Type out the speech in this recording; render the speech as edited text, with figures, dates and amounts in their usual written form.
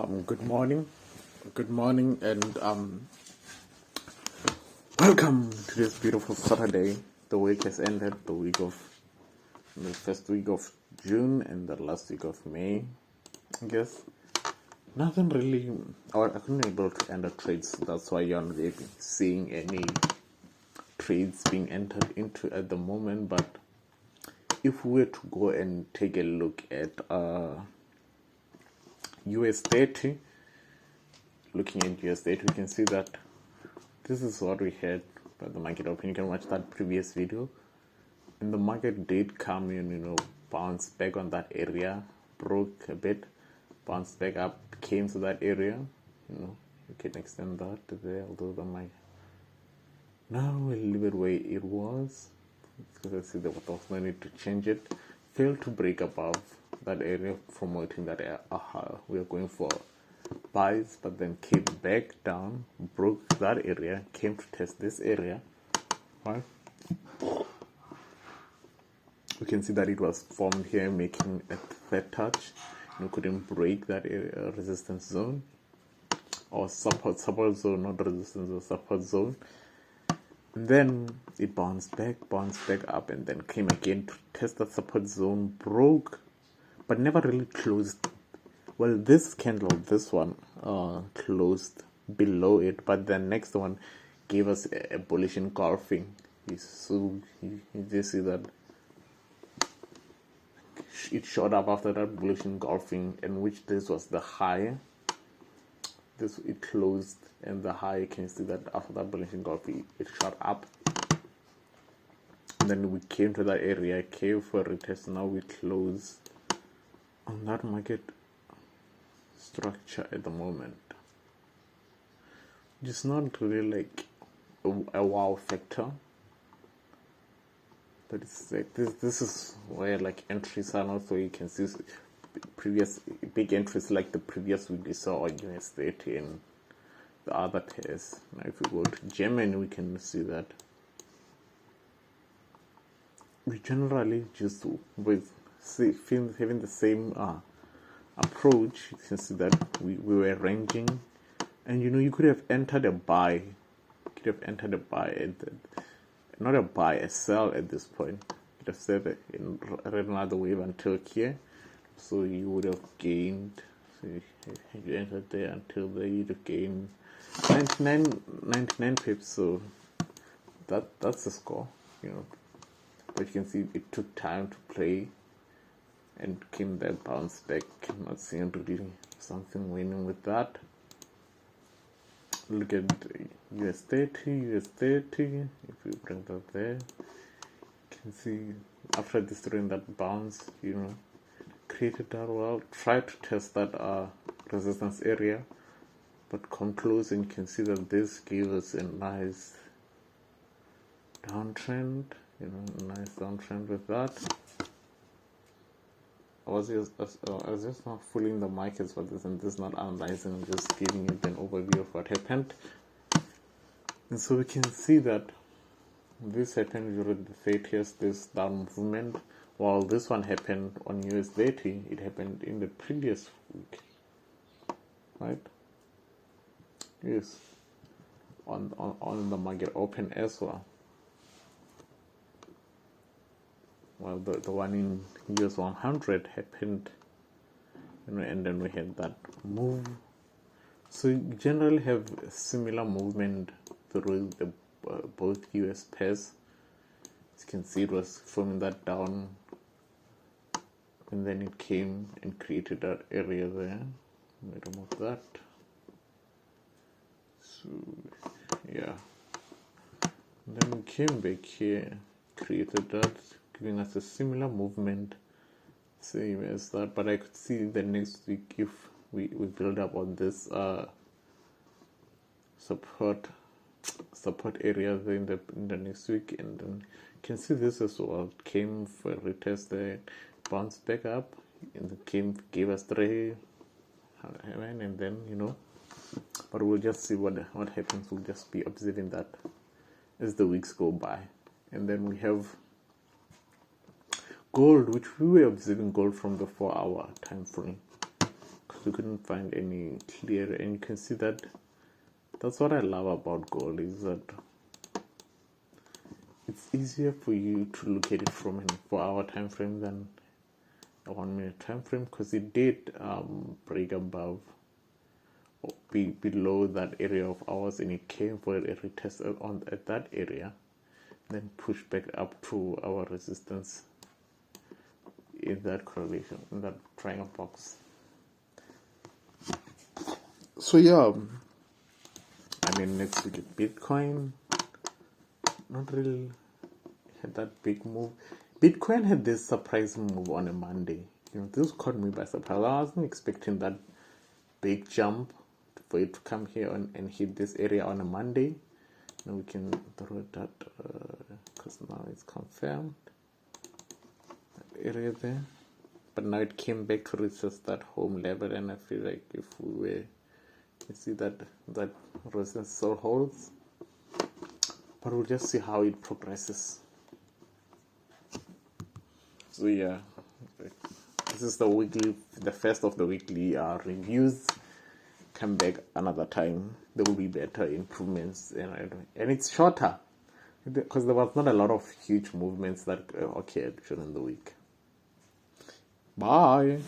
Good morning, and welcome to this beautiful Saturday. The week has ended. The first week of June and the last week of May. I guess nothing really. I couldn't able to enter trades. That's why you're not really seeing any trades being entered into at the moment. But if we were to go and take a look at US30. Looking at US30, we can see that this is what we had by the market open. You can watch that previous video. And the market did come in, bounce back on that area, broke a bit, bounced back up, came to that area. You can extend that there, although the mic. Now we'll leave it where it was, because I see there was no need to change it. Failed to break above that area, promoting that we are going for buys, but then came back down, broke that area, came to test this area, right? We can see that it was formed here, making a third touch. Couldn't break that area, resistance zone or support zone, not resistance or support zone. And then it bounced back up, and then came again to test the support zone, broke, but never really closed. Well, this candle, this one, closed below it, but the next one gave us a bullish engulfing. So you just see that it shot up after that bullish engulfing, and which this was the high. It closed, and the high, you can see that after that bullish engulfing, it shot up. And then we came to that area, came for a retest. Now we close on that market structure at the moment. It's not really like a wow factor, but it's like this is where like entries are not, so you can see previous big entries like the previous week we saw on US30 and the other pairs. Now if we go to Germany, we can see that we generally just having the same approach. You can see that we were ranging, and you could have entered a buy. You could have entered a buy not a buy, a sell at this point. You could have said read another wave until here, so you would have gained. So you entered there until there, you'd have gained 99 pips. So that's the score, But you can see it took time to play, and came there, bounce back. Not seeing really something winning with that. Look at US30. If we bring that there, you can see after destroying that bounce, created that well. Tried to test that resistance area, but come close, and you can see that this gave us a nice downtrend. Nice downtrend with that. I was just not fooling the markets for this, and this not analyzing. I'm just giving you an overview of what happened. And so we can see that this happened during the 30th, this down movement, while this one happened on US30. It happened in the previous week, right? Yes, on the market open as well. Well, the one in US100 happened, and then we had that move. So you generally have similar movement through the both US pairs. As you can see, it was forming that down, and then it came and created that area there. Let me remove that. So yeah, and then we came back here, created that, giving us a similar movement, same as that. But I could see the next week, if we build up on this support area there in the next week, and then you can see this as well. Came for a retest there, bounced back up, and gave us 3, and then but we'll just see what happens. We'll just be observing that as the weeks go by. And then we have gold, which we were observing gold from the 4-hour time frame. we couldn't find any clear, and you can see that that's what I love about gold, is that it's easier for you to look at it from a 4-hour time frame than a 1-minute time frame, because it did break above or be below that area of hours, and it came for a retest at that area, then push back up to our resistance in that correlation, in that triangle box. So yeah, I mean, let's look at Bitcoin. Not really had that big move. Bitcoin had this surprising move on a Monday. This caught me by surprise. I wasn't expecting that big jump for it to come here and hit this area on a Monday. Now we can throw that because now it's confirmed, that area there. But now it came back to resist that home level, and I feel like if we were, you see that resistance still holds, but we'll just see how it progresses. So yeah, this is the first of the weekly reviews. Come back another time, there will be better improvements, and it's shorter because there was not a lot of huge movements that occurred during the week. Bye.